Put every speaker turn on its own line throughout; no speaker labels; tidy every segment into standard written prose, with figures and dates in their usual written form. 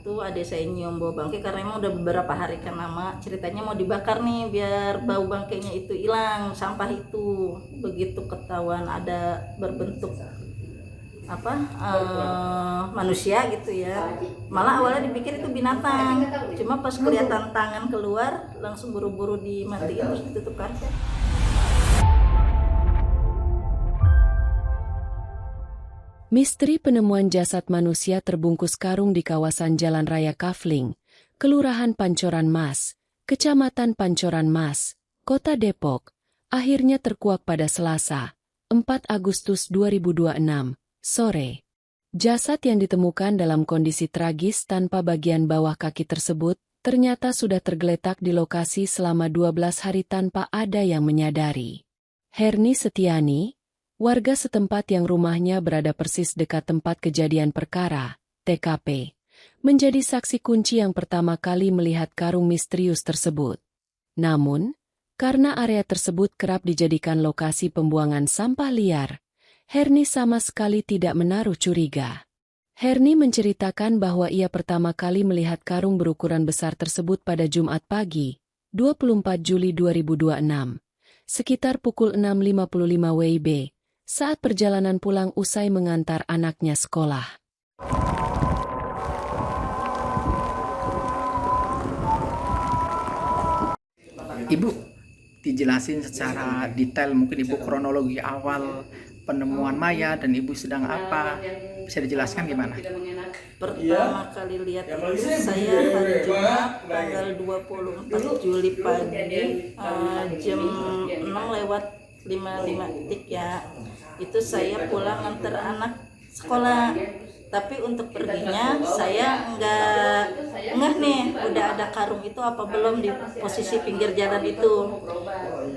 itu adik saya nyium bau bangkai karena emang udah beberapa hari kan lama. Ceritanya mau dibakar nih biar bau bangkainya itu hilang, sampah itu. Begitu ketahuan ada berbentuk manusia gitu ya, malah awalnya dipikir itu binatang, cuma pas kelihatan tangan keluar langsung buru-buru dimatiin terus ditutup kaca.
Misteri penemuan jasad manusia terbungkus karung di kawasan Jalan Raya Kafling, Kelurahan Pancoran Mas, Kecamatan Pancoran Mas, Kota Depok, akhirnya terkuak pada Selasa, 4 Agustus 2026, sore. Jasad yang ditemukan dalam kondisi tragis tanpa bagian bawah kaki tersebut, ternyata sudah tergeletak di lokasi selama 12 hari tanpa ada yang menyadari. Herni Setiani, warga setempat yang rumahnya berada persis dekat tempat kejadian perkara, TKP, menjadi saksi kunci yang pertama kali melihat karung misterius tersebut. Namun, karena area tersebut kerap dijadikan lokasi pembuangan sampah liar, Herni sama sekali tidak menaruh curiga. Herni menceritakan bahwa ia pertama kali melihat karung berukuran besar tersebut pada Jumat pagi, 24 Juli 2026, sekitar pukul 6.55 WIB, saat perjalanan pulang usai mengantar anaknya sekolah.
Ibu, dijelasin secara detail mungkin Ibu kronologi awal penemuan mayat dan Ibu sedang apa, bisa dijelaskan gimana?
Pertama kali lihat itu saya hari Jumat tanggal 24 Juli pagi, jam 6:55 ya. Itu saya pulang antar anak sekolah, tapi untuk perginya saya nggak ngeh nih udah ada karung itu apa belum di posisi pinggir jalan itu.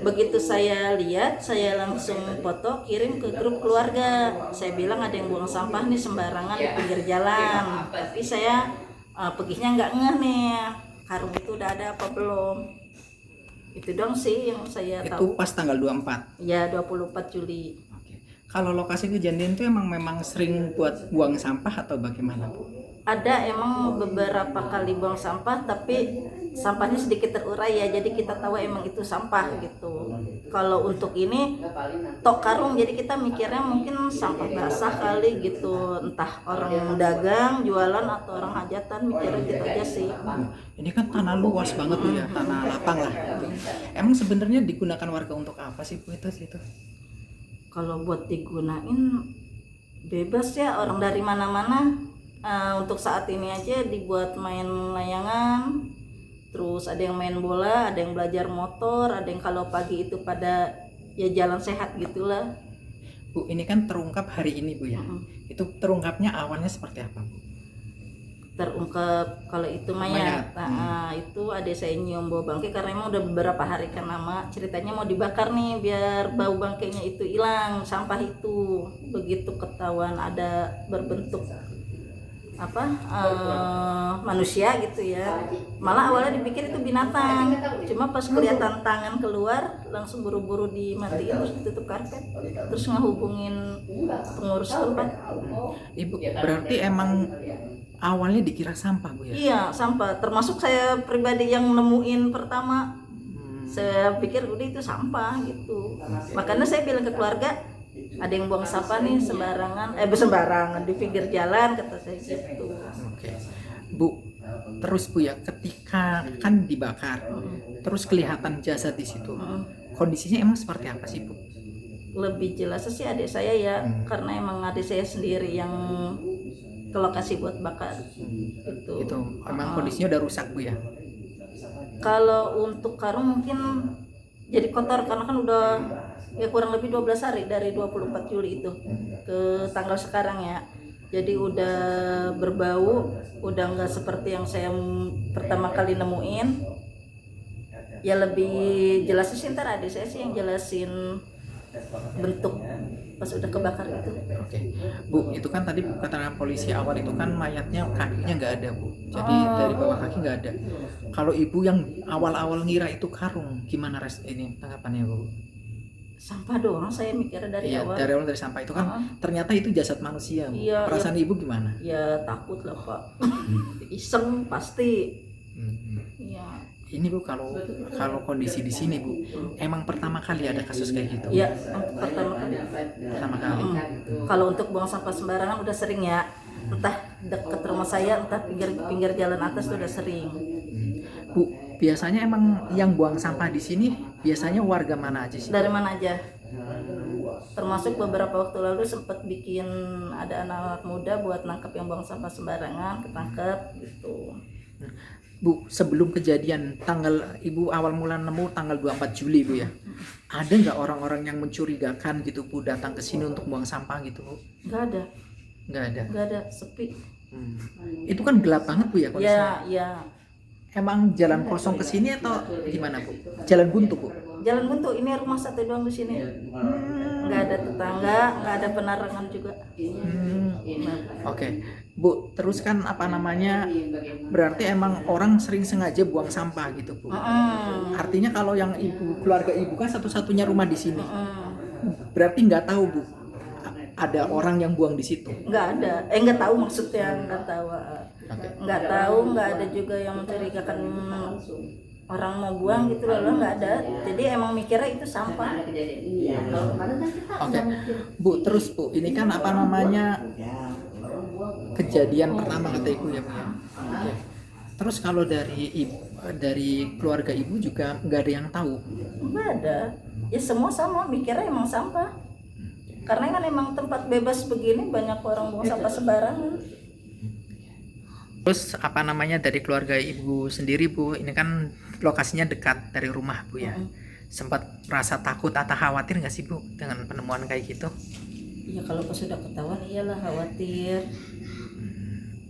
Begitu saya lihat, saya langsung foto kirim ke grup keluarga. Saya bilang ada yang buang sampah nih sembarangan di pinggir jalan, tapi saya perginya nggak ngeh nih karung itu udah ada apa belum. Itu dong sih yang saya tahu.
Itu pas tanggal 24?
Ya, 24 Juli.
Oke. Kalau lokasi kejadian itu memang sering buat buang sampah atau bagaimana, Bu?
Ada emang beberapa kali buang sampah, tapi sampahnya sedikit terurai ya, jadi kita tahu emang itu sampah gitu. Kalau untuk ini tok karung, jadi kita mikirnya mungkin sampah basah kali gitu, entah orang dagang, jualan atau orang hajatan, mikirnya gitu aja sih.
Ini kan tanah luas banget Bu ya, tanah lapang lah. Emang sebenarnya digunakan warga untuk apa sih Bu itu?
Kalau buat digunain bebas ya, orang dari mana-mana. Untuk saat ini aja dibuat main layangan, terus ada yang main bola, ada yang belajar motor, ada yang kalau pagi itu pada ya jalan sehat gitulah.
Bu, ini kan terungkap hari ini Bu ya. Itu terungkapnya awalnya seperti apa Bu?
Terungkap kalau itu mayat. Itu adik saya nyium bau bangkai karena emang udah beberapa hari kan lama. Ceritanya mau dibakar nih biar bau bangkainya itu hilang, sampah itu. Begitu ketahuan ada berbentuk manusia gitu ya, malah awalnya dipikir itu binatang, cuma pas kelihatan tangan keluar langsung buru-buru dimatiin terus ditutup karpet, terus ngehubungin pengurus tempat.
Ibu, berarti emang awalnya dikira sampah Bu ya?
Iya, sampah, termasuk saya pribadi yang nemuin pertama. Saya pikir udah itu sampah gitu, makanya saya bilang ke keluarga, ada yang buang sampah nih sembarangan di pinggir jalan, kata saya gitu.
Oke. Bu, terus Bu ya, ketika kan dibakar, terus kelihatan jasad di situ. Kondisinya emang seperti apa sih Bu?
Lebih jelas sih adik saya ya, karena emang adik saya sendiri yang ke lokasi buat bakar gitu.
Itu emang kondisinya udah rusak Bu ya?
Kalau untuk karung mungkin jadi kotor karena kan udah ya kurang lebih 12 hari dari 24 Juli itu ke tanggal sekarang ya. Jadi udah berbau, udah nggak seperti yang saya pertama kali nemuin. Ya lebih jelas sih ntar adik saya sih yang jelasin bentuk pas udah kebakar itu.
Oke. Bu, itu kan tadi keterangan polisi awal itu kan mayatnya kakinya nggak ada Bu. Jadi dari bawah kaki nggak ada. Kalau Ibu yang awal-awal ngira itu karung, gimana tanggapannya Bu?
sampah doang saya mikirnya dari
Iya,
awal.
dari awal dari sampah itu kan ternyata itu jasad manusia, Bu.
Iya,
Perasaan ibu gimana?
Ya takut lah Pak. Iseng pasti.
Hmm.
Iya.
Ini Bu, kalau kondisi di sini Bu, emang pertama kali ada kasus kayak gitu?
Iya, pertama kali.
Pertama kali.
Kalau untuk buang sampah sembarangan udah sering ya. Entah dekat rumah saya, entah pinggir jalan atas tuh udah sering.
Bu, biasanya emang yang buang sampah di sini biasanya warga mana aja sih?
Dari mana aja? Termasuk beberapa waktu lalu sempat bikin ada anak-anak muda buat nangkep yang buang sampah sembarangan, ketangkep gitu.
Bu, sebelum kejadian Ibu awal mula nemu tanggal 24 Juli Bu ya. Ada nggak orang-orang yang mencurigakan gitu Bu datang ke sini untuk buang sampah gitu Bu?
Nggak ada,
Nggak ada.
sepi.
Itu kan gelap banget Bu ya kondisinya.
Ya,
Emang jalan kosong ke sini atau gimana Bu? Jalan buntu Bu?
jalan buntu, ini rumah satu doang di sini. Nggak ada tetangga, nggak ada penerangan juga.
Oke. Bu, terus kan berarti emang orang sering sengaja buang sampah gitu Bu. Artinya kalau yang keluarga ibu kan satu-satunya rumah di sini. Berarti nggak tahu Bu, ada orang yang buang di situ.
Nggak ada, nggak tahu maksudnya, nggak tahu.
Oke.
Nggak tahu, nggak ada juga yang mencurigakan orang mau buang gitu loh, nggak ada. Jadi emang mikirnya itu sampah.
Oke. Bu, terus Bu, ini kan kejadian pertama kata ibu ya Bu ya. Oke. Terus kalau dari keluarga ibu juga nggak ada yang tahu?
Nggak ada. Ya semua sama, mikirnya emang sampah. Karena kan emang tempat bebas begini banyak orang buang sampah sembarangan.
Terus dari keluarga ibu sendiri Bu, ini kan lokasinya dekat dari rumah Bu ya. Sempat merasa takut atau khawatir nggak sih Bu dengan penemuan kayak gitu?
Ya kalau pas sudah ketahuan iyalah khawatir,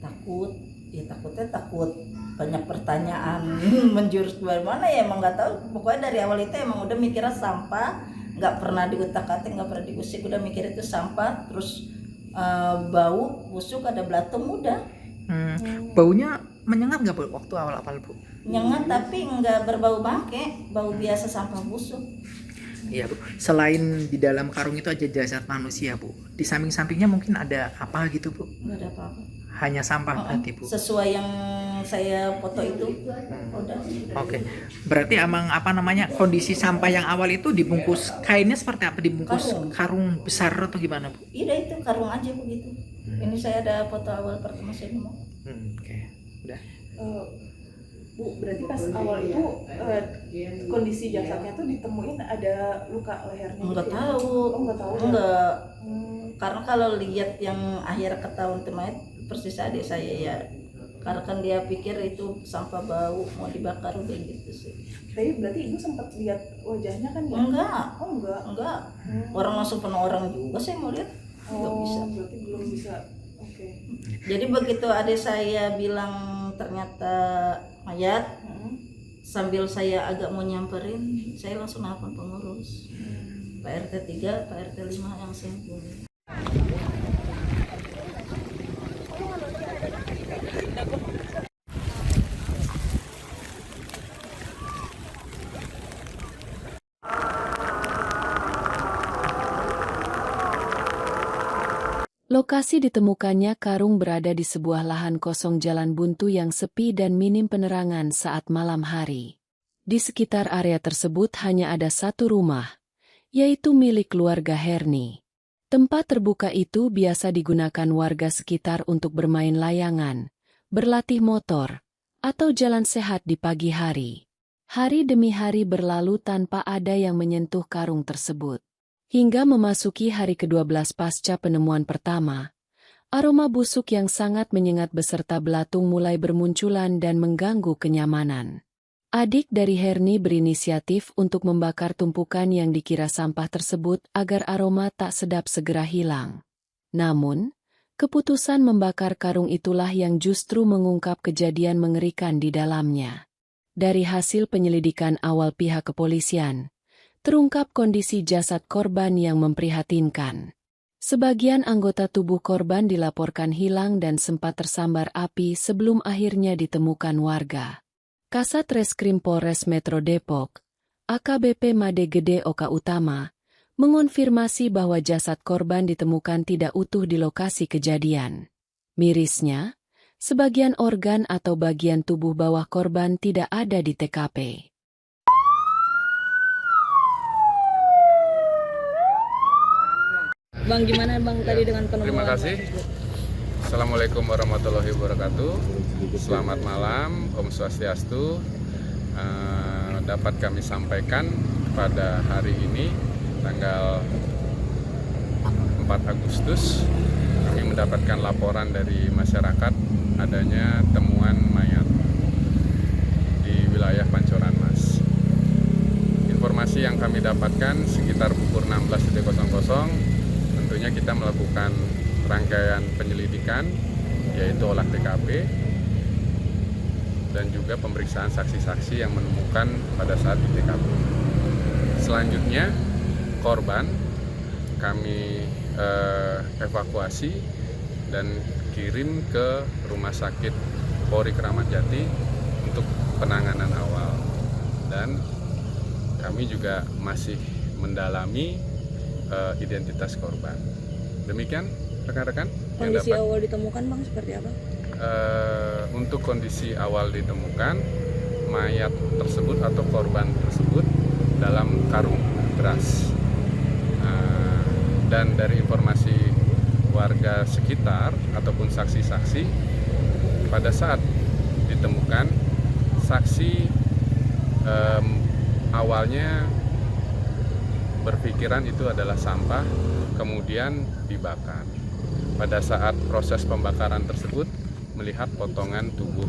takut. Ya takut banyak pertanyaan menjurus kemana ya emang nggak tahu. Pokoknya dari awal itu emang udah mikirnya sampah, nggak pernah diutak-atik, nggak pernah diusik, udah mikir itu sampah. Terus bau busuk, ada belatung udah.
Baunya menyengat nggak Bu waktu awal-awal Bu?
Nyengat tapi nggak berbau bangke, bau biasa sampah busuk.
Iya Bu. Selain di dalam karung itu aja jasad manusia Bu, di samping-sampingnya mungkin ada apa gitu Bu?
Nggak ada apa-apa.
Hanya sampah berarti Bu?
Sesuai yang saya foto itu. Udah.
Oke. Berarti emang kondisi sampah yang awal itu dibungkus kainnya seperti apa? Dibungkus karung besar atau gimana Bu?
Iya itu karung aja begitu. Ini saya ada foto awal pertama saya nemu.
Oke. Udah.
Bu, berarti pas awal itu kondisi jasadnya tuh ditemuin ada luka lehernya?
Enggak
gitu ya?
tahu.
Oh, nggak tahu.
Enggak. Karena kalau lihat yang akhir ketahuan mayat persis adik saya ya. Karena kan dia pikir itu sampah bau mau dibakar udah gitu sih.
Tapi berarti ibu sempat lihat wajahnya kan ya?
Enggak.
Oh enggak.
Orang langsung penuh orang juga saya mau lihat. Enggak bisa.
Berarti belum bisa. Oke.
Jadi begitu adik saya bilang ternyata mayat, sambil saya agak mau nyamperin, saya langsung nelfon pengurus. Pak RT 3, Pak RT 5 yang saya hubungi.
Lokasi ditemukannya karung berada di sebuah lahan kosong jalan buntu yang sepi dan minim penerangan saat malam hari. Di sekitar area tersebut hanya ada satu rumah, yaitu milik keluarga Herni. Tempat terbuka itu biasa digunakan warga sekitar untuk bermain layangan, berlatih motor, atau jalan sehat di pagi hari. Hari demi hari berlalu tanpa ada yang menyentuh karung tersebut. Hingga memasuki hari ke-12 pasca penemuan pertama, aroma busuk yang sangat menyengat beserta belatung mulai bermunculan dan mengganggu kenyamanan. Adik dari Herni berinisiatif untuk membakar tumpukan yang dikira sampah tersebut agar aroma tak sedap segera hilang. Namun, keputusan membakar karung itulah yang justru mengungkap kejadian mengerikan di dalamnya. Dari hasil penyelidikan awal pihak kepolisian, terungkap kondisi jasad korban yang memprihatinkan. Sebagian anggota tubuh korban dilaporkan hilang dan sempat tersambar api sebelum akhirnya ditemukan warga. Kasat Reskrim Polres Metro Depok, AKBP Made Gede Oka Utama, mengonfirmasi bahwa jasad korban ditemukan tidak utuh di lokasi kejadian. Mirisnya, sebagian organ atau bagian tubuh bawah korban tidak ada di TKP.
Bang, gimana Bang tadi dengan penemuan?
Terima kasih. Assalamualaikum warahmatullahi wabarakatuh. Selamat malam, Om Swastiastu. Dapat kami sampaikan pada hari ini, tanggal 4 Agustus, kami mendapatkan laporan dari masyarakat adanya temuan mayat di wilayah Pancoran Mas. Informasi yang kami dapatkan sekitar pukul 16.00, tentunya kita melakukan rangkaian penyelidikan, yaitu olah TKP dan juga pemeriksaan saksi-saksi yang menemukan pada saat di TKP. Selanjutnya, korban kami evakuasi dan kirim ke Rumah Sakit Polri Kramat Jati untuk penanganan awal. Dan kami juga masih mendalami identitas korban. Demikian rekan-rekan yang
Kondisi
dapat.
awal ditemukan Bang seperti apa?
Untuk kondisi awal ditemukan, mayat tersebut atau korban tersebut dalam karung beras. Dan dari informasi warga sekitar ataupun saksi-saksi, pada saat ditemukan, saksi awalnya berpikiran itu adalah sampah, kemudian dibakar. Pada saat proses pembakaran tersebut, melihat potongan tubuh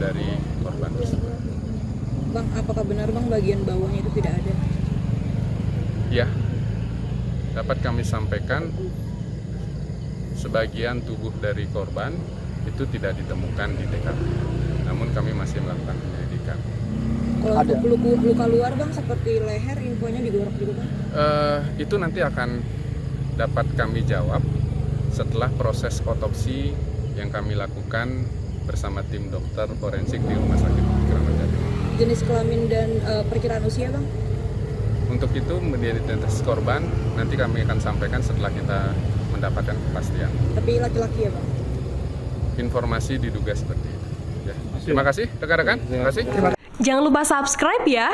dari korban tersebut.
Bang, apakah benar Bang bagian bawahnya itu tidak ada?
Ya, dapat kami sampaikan sebagian tubuh dari korban itu tidak ditemukan di TKP. Namun kami masih melakukan penyelidikan.
Kalau untuk luka luar Bang seperti leher, infonya digorok juga Bang?
Itu nanti akan dapat kami jawab setelah proses otopsi yang kami lakukan bersama tim dokter forensik di Rumah Sakit Kramat Jati.
Jenis kelamin dan perkiraan usia Bang?
Untuk itu, identitas korban nanti kami akan sampaikan setelah kita mendapatkan kepastian.
Tapi laki-laki ya Bang?
Informasi diduga seperti itu. Ya. Terima kasih rekan-rekan. Terima kasih.
Jangan lupa subscribe ya.